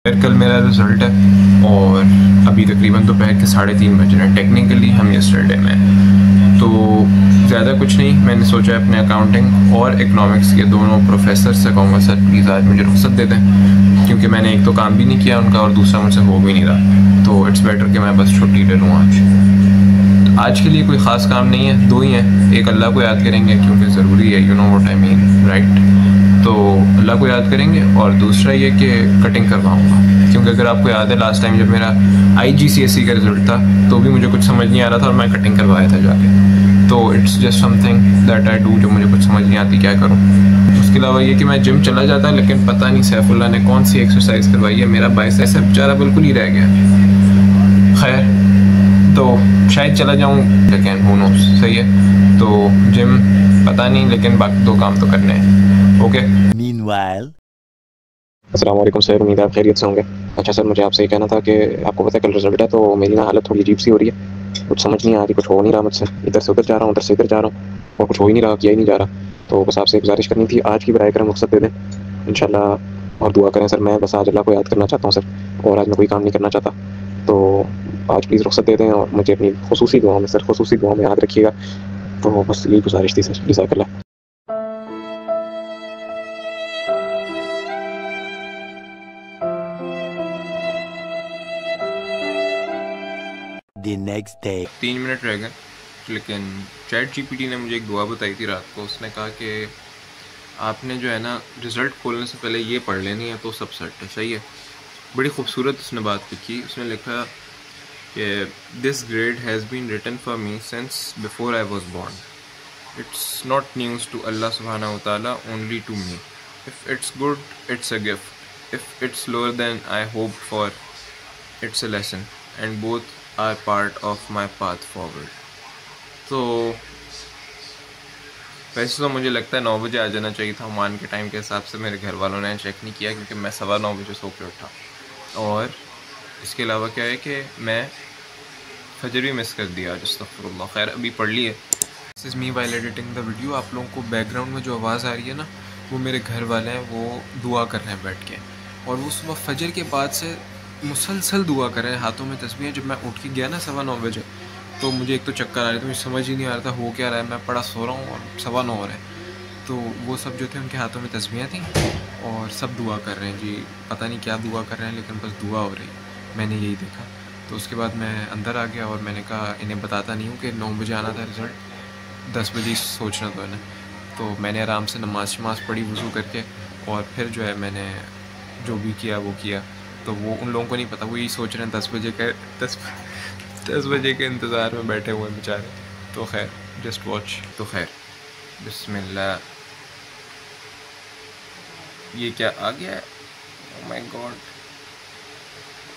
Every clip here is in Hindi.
फिर कल मेरा रिज़ल्ट है और अभी तकरीबन दोपहर के 3:30 बज रहे हैं। टेक्निकली हम यस्टरडे में, तो ज़्यादा कुछ नहीं। मैंने सोचा अपने अकाउंटिंग और इकनॉमिक्स के दोनों प्रोफेसर से कहूँगा सर प्लीज़ आज मुझे रुख्सत दे दें, क्योंकि मैंने एक तो काम भी नहीं किया उनका और दूसरा मुझसे हो भी नहीं रहा, तो इट्स बेटर कि मैं बस छुट्टी ले लूँ आज। तो आज के लिए कोई ख़ास काम नहीं है, दो ही हैं। एक अल्लाह को याद करेंगे क्योंकि ज़रूरी है, you know what I mean, right. तो अल्लाह को याद करेंगे और दूसरा ये कि कटिंग करवाऊँगा, क्योंकि अगर आपको याद है लास्ट टाइम जब मेरा IGCSE का रिज़ल्ट था तो भी मुझे कुछ समझ नहीं आ रहा था और मैं कटिंग करवाया था जाके। तो it's just something that I do, जो मुझे कुछ समझ नहीं आती क्या करूँ। उसके अलावा ये कि मैं जिम चला जाता, लेकिन पता नहीं सैफुल्लाह ने कौन सी एक्सरसाइज करवाई है, मेरा बाइसेप्स बेचारा बिल्कुल ही रह गया। खैर, तो शायद चला जाऊँ, लेकिन हू नोस, सही है। तो जिम पता नहीं, लेकिन बाकी दो काम तो करने हैं। ओके। Meanwhile, अस्सलाम वालेकुम सर, उम्मीद है आप खैरियत से होंगे। अच्छा सर, मुझे आपसे ये कहना था कि आपको पता है कल रिजल्ट है, तो मेरी ना हालत थोड़ी अजीब सी हो रही है। कुछ समझ नहीं आ रही, कुछ हो नहीं रहा मुझसे। इधर से उधर जा रहा हूँ, उधर से इधर जा रहा हूँ और कुछ हो ही नहीं रहा, किया ही नहीं जा रहा। तो बस आपसे गुजारिश करनी थी, आज की बराए करम रुख्सत दे दें इंशाल्लाह, और दुआ करें सर। मैं बस आज अल्लाह को याद करना चाहता हूँ सर, और आज मैं कोई काम नहीं करना चाहता। तो आज प्लीज़ रुख्सत दे दें और मुझे अपनी खुसूसी दुआ में सर, खुसूसी दुआ में याद रखिएगा। तो बस यही गुजारिश थी सर, जज़ाकल्लाह। the next day. 3 मिनट रह गए, लेकिन ChatGPT ने मुझे एक दुआ बताई थी रात को। उसने कहा कि आपने जो है ना रिज़ल्ट खोलने से पहले ये पढ़ लेनी है तो सब सेट है, सही है। बड़ी खूबसूरत उसने बात लिखी। उसने लिखा कि this grade has been written for me since before I was born. It's not news to अल्लाह सुब्हानहू व तआला, only to me. If it's good it's a gift, if it's lower then I hope for, it's a lesson, and both are part of my path forward. तो वैसे तो मुझे लगता है 9 बजे आ जाना चाहिए था, मान के टाइम के हिसाब से। मेरे घर वालों ने चेक नहीं किया क्योंकि मैं 9:15 बजे सो के उठा। और इसके अलावा क्या है कि मैं फजर भी मिस कर दिया आज, अस्तगफुरुल्लाह। खैर, अभी पढ़ लिए। This is me while editing the video. आप लोगों को बैकग्राउंड में जो आवाज़ आ रही है ना, वो मेरे घर वाले हैं, वो दुआ कर रहे हैं बैठ के। और वो सुबह फजर के बाद से मुसलसल दुआ कर रहे हैं, हाथों में तस्बीहें। जब मैं उठ के गया ना 9:15 बजे, तो मुझे एक तो चक्कर आ रहे थे, मुझे समझ ही नहीं आ रहा था हो क्या रहा है। मैं पड़ा सो रहा हूँ और 9:15 हो रहा है। तो वो सब जो थे उनके हाथों में तस्बीहें थी और सब दुआ कर रहे हैं जी। पता नहीं क्या दुआ कर रहे हैं, लेकिन बस दुआ हो रही है। मैंने यही देखा। तो उसके बाद मैं अंदर आ गया और मैंने कहा इन्हें बताता नहीं हूँ कि 9 बजे आना था रिज़ल्ट, 10 बजे सोचना तो इन्हें। तो मैंने आराम से नमाज पढ़ी वज़ू करके, और फिर जो है मैंने जो भी किया वो किया। तो वो उन लोगों को नहीं पता, वो यही सोच रहे हैं 10 बजे के इंतज़ार में बैठे हुए हैं बेचारे। तो खैर, जस्ट वॉच। तो खैर, बिस्मिल्लाह। ये क्या आ गया है? Oh my God,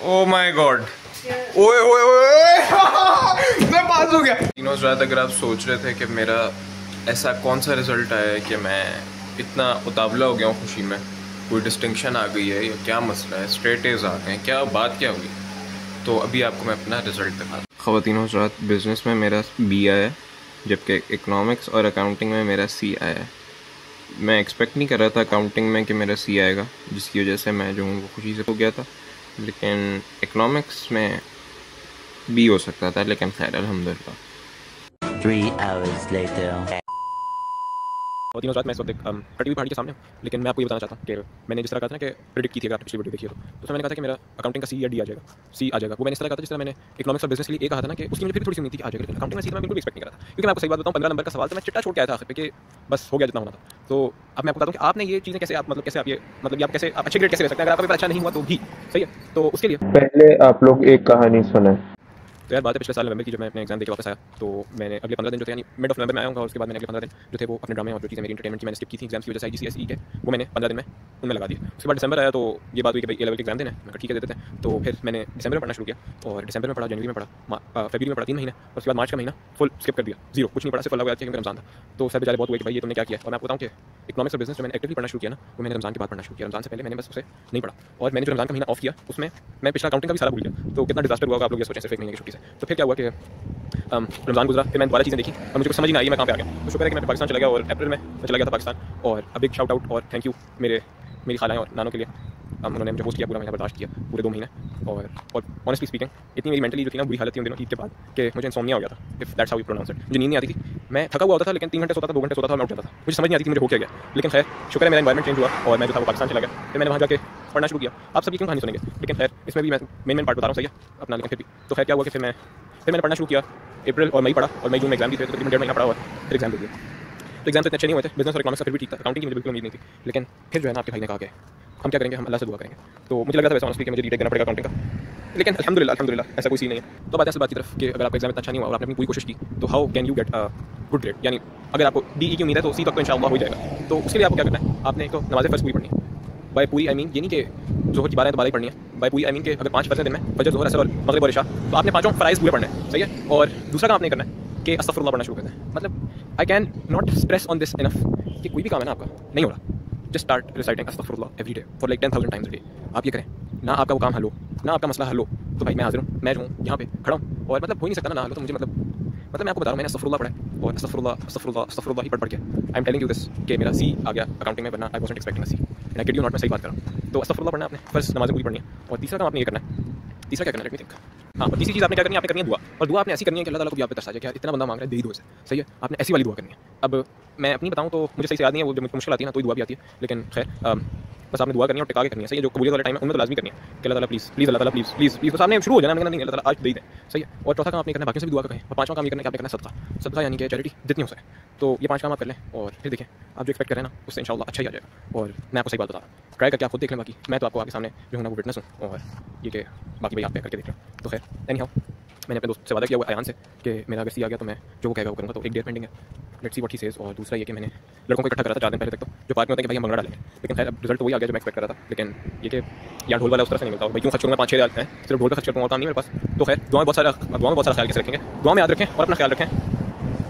oh my God, ओए ओए ओए मैं पास हो गया। तीनों रात अगर आप सोच रहे थे कि मेरा ऐसा कौन सा रिज़ल्ट आया है कि मैं इतना उतावला हो गया हूँ खुशी में, कोई डिस्टिंक्शन आ गई है या क्या मसला है, स्ट्रेट एज आ गए, क्या बात क्या हुई, तो अभी आपको मैं अपना रिज़ल्ट दिखा दूँ। ख़वातीनो हज़रात, बिज़नेस में मेरा B आया है, जबकि इकनॉमिक्स और अकाउंटिंग में मेरा C आया है। मैं एक्सपेक्ट नहीं कर रहा था अकाउंटिंग में कि मेरा C आएगा, जिसकी वजह से मैं जो हूँ वो खुशी से हो गया था। लेकिन इकनॉमिक्स में B हो सकता था, लेकिन खैर अल्हम्दुलिल्लाह। 3 hours later. और तीनों रात मैं इस वक्त टीवी पहाड़ी के सामने हूँ। लेकिन मैं आपको ये बताना चाहता हूँ कि मैंने जिस तरह कहा था ना कि प्रेडिक्ट की थी, अगर आप पिछली वीडियो देखिए तो उसमें मैंने कहा था कि मेरा अकाउंटिंग का C या D आ जाएगा, C आ जाएगा। वो मैंने इस तरह कहा था जिस तरह मैंने इकनॉमिक्स और बिजनेस के लिए एक कहा था ना कि उसकी मुझे फिर थोड़ी सी उम्मीद थी कि आ जाएगा, लेकिन अकाउंटिंग में C मैं बिल्कुल एक्सपेक्ट नहीं करा था। क्योंकि मैं आपको सही बात बताऊँ, 15 नंबर का सवाल था, मैं चिट्टा छोड़ के आया था आखिर पे कि बस हो गया जितना होना था। तो अब मैं आपको बताऊँ कि आपने ये चीज़ें कैसे आप कैसे आप ये आप कैसे आप अच्छे ग्रेड कैसे ले सकते हैं, अगर आपका पेपर अच्छा नहीं हुआ तो भी, सही है। तो उसके लिए पहले आप लोग एक कहानी सुने। तो यार बात है पिछले साल नवंबर की, जब मैं अपने एग्जाम देकर वापस आया, तो मैंने अगले 15 दिन जो थे, यानी मिड ऑफ नवंबर में आया हूँ, उसके बाद मैंने अगले 15 दिन जो थे वो अपने ड्रामे और जो चीज़ें मेरी एंटरटेनमेंट की मैंने स्किप की थी एग्जाम्स की वजह से IGCSE के, वो मैंने 15 दिन में उनमें लगा दिया। उसके बाद दिसंबर आया तो ये बात हुई कि भाई A लेवल के एग्जाम देने, मैं ठीक है देते थे। तो फिर मैंने दिसंबर में पढ़ना शुरू किया और दिसंबर में पढ़ा, जनवरी में पढ़ा, फरवरी में पढ़ा 3 महीने, और उसके बाद मार्च का महीना फुल स्किप कर दिया, जीरो, कुछ नहीं पढ़ा, सिर्फ अल्लाह को याद किया क्योंकि रमज़ान था। तो सर बेचारे बहुत हुए कि भाई ये तुमने क्या किया। और मैं आपको बताऊँ कि इकनॉमिक्स और बिजनेस जो मैंने एक्टिवली पढ़ना शुरू किया ना, वो मैंने रमज़ान के बाद पढ़ना शुरू किया। रमज़ान से पहले मैंने बस उसे नहीं पढ़ा, और मैंने जो रमज़ान का महीना ऑफ किया उसमें मैं पिछला अकाउंटिंग का भी सारा भूल गया। तो कितना डिजास्टर हुआ आप लोग ये सोचें सिर्फ 1 महीने की छुट्टी से। तो फिर क्या हुआ कि रमज़ान गुजरा, फिर मैंने दोबारा चीज़ें देखी और मुझे कुछ समझ नहीं आई मैं कहाँ पे आ गया। तो शुक्र है कि मैं पाकिस्तान चला गया और अप्रैल में मैं चला गया था पाकिस्तान। और अब एक शाउट आउट और थैंक यू मेरे मेरी खालाएँ और नानों के लिए उन्होंने मुझे होस्ट किया, पूरा महीना बर्दाश्त किया, पूरे 2 महीने। और ऑनेस्टली स्पीकिंग इतनी मेरी मेंटली जो थी ना बुरी हालत थी उन दिनों ईद के बाद कि मुझे इंसोम्निया हो गया था, if that's how you pronounce it. मुझे नींद नहीं आती थी, मैं थका हुआ होता था लेकिन 3 घंटे सोता था, 2 घंटे सोता था, मैं उठ जाता था, मुझे समझ नहीं आती थी मुझे हो क्या गया। लेकिन खैर शुक्र है मेरा एनवायरमेंट चेंज हुआ और मैं जो था वो पाकिस्तान चला गया, फिर मैंने वहाँ जाके पढ़ना शुरू किया। आप सभी क्यों कहानी सुनेंगे, लेकिन खैर इसमें भी मैं मेन पार्ट बता रहा हूँ, सही है अपना। लेकिन फिर भी तो खैर क्या हुआ कि फिर मैंने पढ़ना शुरू किया, अप्रैल और मई पढ़ा और मई जून में एग्जाम भी थे, तो तकरीबन 1.5 महीना पढ़ा हुआ, फिर एग्जाम दे दिया। तो एग्जाम इतने अच्छे नहीं हुए थे, बिजनेस और इकोनॉमिक्स का फिर भी ठीक था, अकाउंटिंग की मुझे बिल्कुल उम्मीद नहीं थी। लेकिन फिर जो है ना आपके भाई ने कहा कि हम क्या करेंगे, हम अल्लाह से दुआ करेंगे। तो मुझे लगा था वैसे ऑनेस्टली कि मुझे रीटेक करना पड़ेगा अकाउंटिंग का, लेकिन अल्हम्दुलिल्लाह ऐसा कोई सीन नहीं है। तो बात है असल बात की तरफ कि अगर आपका एग्जाम इतना अच्छा नहीं हुआ और आपने अपनी पूरी कोशिश की तो how can you get a good grade. यानी अगर आपको DE की उम्मीद है तो C तक तो इंशाअल्लाह हो जाएगा। तो उसके लिए आपको क्या करना है, आपने एक तो नमाज़ फ़र्ज़ पूरी पढ़नी है बाय पूरी, आई मीन ये नहीं कि ज़ोहर की 12 है तो 12 ही पढ़नी है, बाय पूरी आई मीन कि अगर 5 फ़र्ज़ दिन में फजर, ज़ोहर, असर और मगरिब और इशा, तो आपने 5 फ़राइज़ पूरे पढ़ने हैं, सही है। और दूसरा काम आपने करना है कि अस्तग़फ़िरुल्लाह पढ़ना शुरू करना है। मतलब I can not stress on this enough कि कोई भी काम है ना आपका नहीं हो रहा, जस्ट स्टार्ट रिसाइटिंग अस्तग़फ़िरुल्लाह every day for like 10,000 times a day. आप ये करें ना, आपका वो काम हल हो ना, आपका मसला हल हो, तो भाई मैं हाज़िर हूँ, मैं जो हूँ यहाँ पे खड़ा हूँ। और मतलब हो ही नहीं सकता ना हल हो, तो मुझे मतलब मैं आपको बता रहा हूँ, मैंने अस्तग़फ़िरुल्लाह पढ़ा है और अस्तग़फ़िरुल्लाह ही पढ़ के I am telling you this कि मेरा C आ गया अकाउंटिंग में, वरना I wasn't expecting a C। And I kid you not, मैं सही बात कर रहा हूँ। तो अस्तग़फ़िरुल्लाह पढ़ना आपने, फर्स्ट नमाज़ पूरी पढ़नी है। और तीसरा काम आपने ये करना है, तीसरा क्या करना है, लेट मी थिंक। हाँ, और तीसरी चीज़ आपने क्या करनी है, आपने करनी है दुआ। और दुआ आपने ऐसी करनी है कि अल्लाह ताला को भी आप पे तरस आ जाए कि यार इतना बंदा मांग रहा है, दे ही दो इसे, सही है। आपने ऐसी वाली दुआ करनी है। अब मैं अपनी बताऊँ तो मुझे सही से याद नहीं है, वो जब मुश्किल आती है ना तो ही दुआ भी आती है, लेकिन खैर बस आपने दुआ करनी है और टिका के करनी है, सही है। जो कबूलियत वाला टाइम है उनमें तो लाज़मी करनी है कि अल्लाह ताला प्लीज़ अल्लाह ताला प्लीज़ बस आपने शुरू हो जाना, मैंने नहीं अल्लाह ताला आज दे दें, सही है। और चौथा काम आपने करना है, बाकी से भी दुआ करें। और पांचवा काम ये करना है कि आपने करना है सदका यानी कि चैरिटी जितनी हो सके। तो ये 5 काम आप कर लें और फिर देखें आप जो एक्सपेक्ट कर रहे हैं ना उससे इंशाअल्लाह अच्छा ही आ जाएगा। और मैं आपको सही बात बता रहा हूँ, ट्राई करके आप खुद देख लें, बाकी मैं तो आपको आपके सामने जो है ना वो विटनेस हूँ। और ये कि बाकी भाई आप पे करके देख लें। तो खैर एनी हाउ मैंने अपने दोस्त से वादा किया हुआ अयान से कि मेरा अगर C आ गया तो मैं जो वो कहेगा वो करूँगा। तो एक डेट पेंडिंग है, let's see what he says. और दूसरा ये कि मैंने लड़कों को इकट्ठा करा था 4 दिन पहले तक, तो जो पार्क में होता है कि भाई हम भंगड़ा डालेंगे, लेकिन खैर अब रिजल्ट तो वही आ गया जो मैं एक्सपेक्ट कर रहा था। लेकिन ये कि यार ढोल वाला उस तरह से नहीं मिलता, भाई क्यों खर्च करूँगा 5-6 हज़ार हैं, सिर्फ ढोल का खर्च करता हूँ और काम नहीं मेरे पास। तो खैर दुआ में बहुत सारा ख्याल कैसे रखेंगे, दुआ में याद रखें और अपना ख्याल रखें।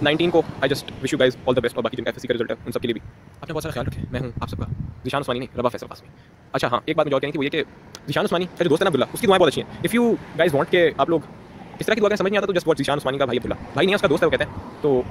19 को I just wish you guys all the best. और बाकी जिनका FSC का रिजल्ट है उन सबके लिए भी अपना बहुत सारा ख्याल रखें। मैं हूँ आप सबका ज़ीशान उस्मानी, नहीं रबा फैसल कासमी। अच्छा हाँ, एक बात मुझे और कहनी थी, वो ये कि ज़ीशान उस्मानी का जो दोस्त है ना अब्दुल्ला, उसकी दुआएं बहुत अच्छी हैं। इफ़ यू गाइज वांट के आप लोग इस तरह की दुआ समझ नहीं आता तो जस्ट वॉच ज़ीशान उस्मानी का भाई अब्दुल्ला, भाई नहीं है उसका दोस्त है वो कहते हैं। तो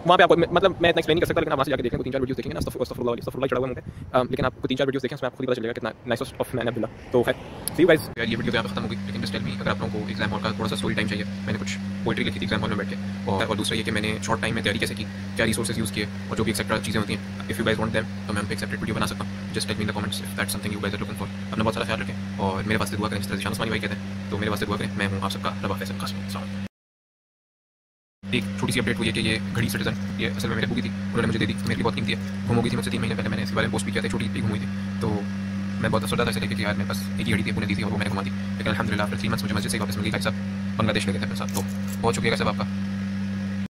वहाँ पे आपको मतलब मैं इतना एक्सप्लेन नहीं कर सकता, लेकिन आप वहाँ से जाके देखें, 3-4 वीडियोस देखेंगे ना, अस्तग़फ़िरुल्लाह चढ़ा हुआ है मुझे। लेकिन आप 3-4 वीडियोस देखें, उसमें आपको खुद ही पता चलेगा कितना नाइसेस्ट ऑफ मैन अब्दुल्ला। तो खैर सी यू गाइस, यार ये वीडियो तो यहाँ पे खत्म हो गई, लेकिन जस्ट टेल मी अगर आप लोगों को एग्जाम हॉल का थोड़ा सा स्टोरी टाइम चाहिए। मैंने कुछ पोएट्री लिखी थी एग्जाम हॉल में बैठ के, और दूसरा ये कि मैंने शॉर्ट टाइम में तैयारी कैसे की, क्या रिसोर्सेज यूज़ किए, और जो भी एक्सेट्रा चीज़ें होती हैं, if you guys want them तो मैं उन पे एक्सेप्टेड वीडियो बना सकता हूँ। Just tell me in the comments if that's something you guys are looking for. अपना बहुत सारा ख्याल रखें और मेरे वास्ते दुआ करें, जिस तरह ज़ीशान उस्मानी भाई कहते हैं, तो मेरे वास्ते दुआ करें। मैं हूँ आप सबका रबा फैसल कासमी। एक छोटी सी अपडेट हुई है कि ये घड़ी सिटीजन, ये असल में मेरे बुकी थी, उन्होंने मुझे दे दी, मेरे लिए बहुत कीमती है, गुम हो गई थी मुझसे 3 महीने पहले। मैंने इसके बारे में पोस्ट भी किया था, छोटी घड़ी गुम हुई थी, तो मैं बहुत अफसरदा था इसे लेकर कि यार मेरे पास एक ही घड़ी थी, पुणे दी थी और वो मैंने घुमा दी। लेकिन अल्हम्दुलिल्लाह फिर 3 मंथ्स मुझे मस्जिद से वापस मिल गई। भाई साहब बंगलादेश ले गए थे अपने साथ, तो बहुत शुक्रिया साहब आपका।